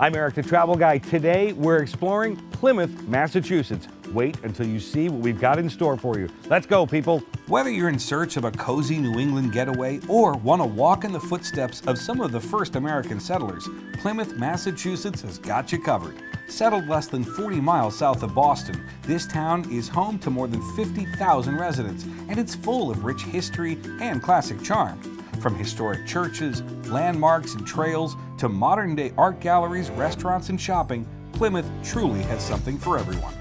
I'm Erik, the travel guy. Today, we're exploring Plymouth, Massachusetts. Wait until you see what we've got in store for you. Let's go, people. Whether you're in search of a cozy New England getaway or want to walk in the footsteps of some of the first American settlers, Plymouth, Massachusetts has got you covered. Settled less than 40 miles south of Boston, this town is home to more than 50,000 residents, and it's full of rich history and classic charm. From historic churches, landmarks, and trails to modern-day art galleries, restaurants, and shopping, Plymouth truly has something for everyone.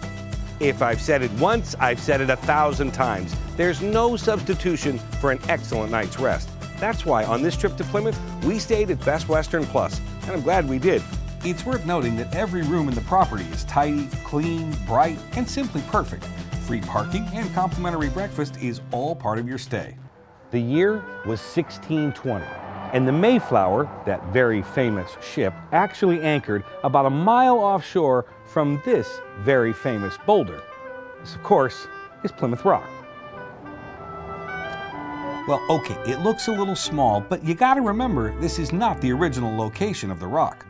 If I've said it once, I've said it 1,000 times. There's no substitution for an excellent night's rest. That's why on this trip to Plymouth, we stayed at Best Western Plus, and I'm glad we did. It's worth noting that every room in the property is tidy, clean, bright, and simply perfect. Free parking and complimentary breakfast is all part of your stay. The year was 1620, and the Mayflower, that very famous ship, actually anchored about a mile offshore from this very famous boulder. This, of course, is Plymouth Rock. Well, okay, it looks a little small, but you gotta remember this is not the original location of the rock.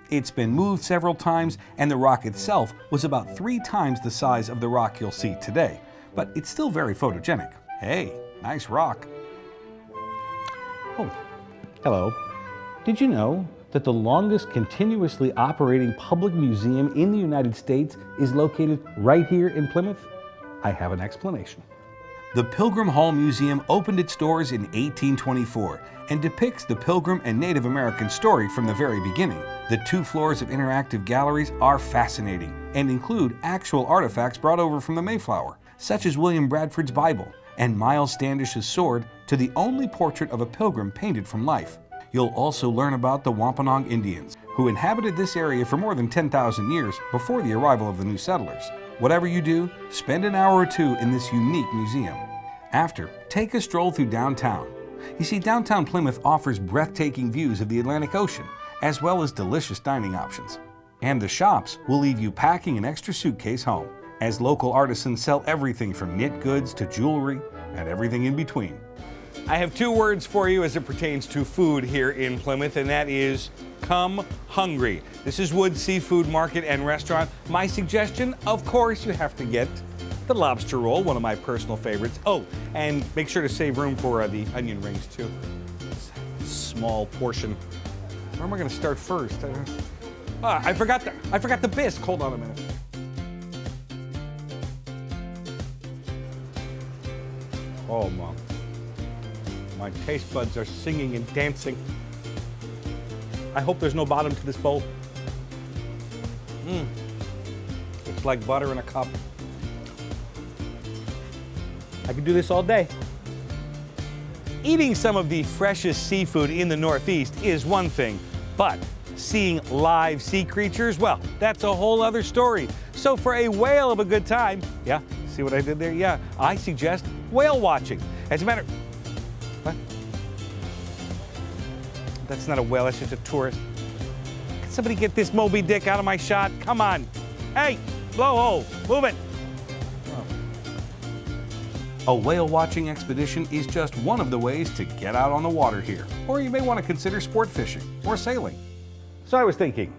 It's been moved several times, and the rock itself was about 3 times the size of the rock you'll see today. But it's still very photogenic. Hey, nice rock. Oh, hello. Did you know that the longest continuously operating public museum in the United States is located right here in Plymouth? I have an explanation. The Pilgrim Hall Museum opened its doors in 1824 and depicts the Pilgrim and Native American story from the very beginning. The 2 floors of interactive galleries are fascinating and include actual artifacts brought over from the Mayflower, such as William Bradford's Bible and Miles Standish's sword, to the only portrait of a pilgrim painted from life. You'll also learn about the Wampanoag Indians, who inhabited this area for more than 10,000 years before the arrival of the new settlers. Whatever you do, spend an hour or 2 in this unique museum. After, take a stroll through downtown. You see, downtown Plymouth offers breathtaking views of the Atlantic Ocean, as well as delicious dining options. And the shops will leave you packing an extra suitcase home, as local artisans sell everything from knit goods to jewelry and everything in between. I have 2 words for you as it pertains to food here in Plymouth, and that is come hungry. This is Wood's Seafood Market and Restaurant. My suggestion, of course, you have to get the lobster roll, one of my personal favorites. Oh, and make sure to save room for the onion rings too. Small portion. Where am I going to start first? I forgot the bisque. Hold on a minute. Oh, Mom. My taste buds are singing and dancing. I hope there's no bottom to this bowl. It's like butter in a cup. I could do this all day. Eating some of the freshest seafood in the Northeast is one thing, but seeing live sea creatures, well, that's a whole other story. So for a whale of a good time, yeah, see what I did there? Yeah, I suggest whale watching. As a matter, what? That's not a whale, that's just a tourist. Can somebody get this Moby Dick out of my shot? Come on. Hey, blowhole, move it. A whale watching expedition is just one of the ways to get out on the water here. Or you may want to consider sport fishing or sailing. So I was thinking,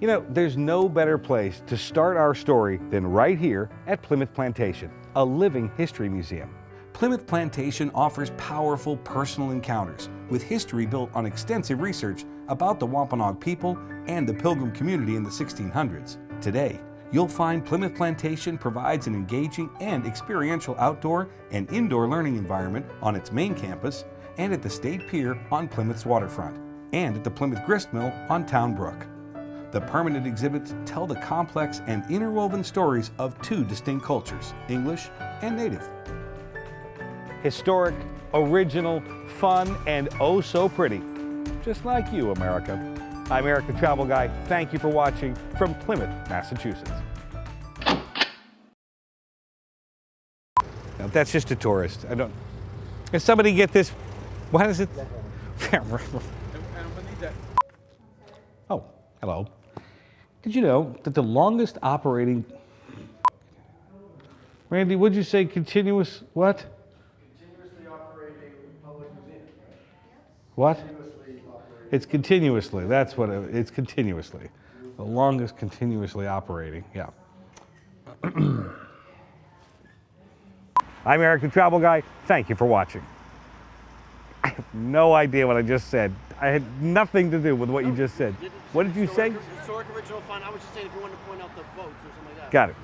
you know, there's no better place to start our story than right here at Plymouth Plantation, a living history museum. Plymouth Plantation offers powerful personal encounters with history built on extensive research about the Wampanoag people and the Pilgrim community in the 1600s. Today, you'll find Plymouth Plantation provides an engaging and experiential outdoor and indoor learning environment on its main campus and at the State Pier on Plymouth's waterfront, and at the Plymouth Gristmill on Town Brook. The permanent exhibits tell the complex and interwoven stories of 2 distinct cultures, English and Native. Historic, original, fun, and oh so pretty. Just like you, America. I'm Erik, the travel guy. Thank you for watching from Plymouth, Massachusetts. No, that's just a tourist. I don't. Can somebody get this? What is it? Oh, hello. Did you know that the longest operating... Randy, would you say continuous what? Continuously operating public museum, right? What? Continuously operating It's continuously. That's what it's continuously. The longest continuously operating. Yeah. I'm Erik, the travel guy. Thank you for watching. I have no idea what I just said. I had nothing to do with what you just said. What did you say? Historic original fun. I was just saying if you wanted to point out the boats or something like that. Got it.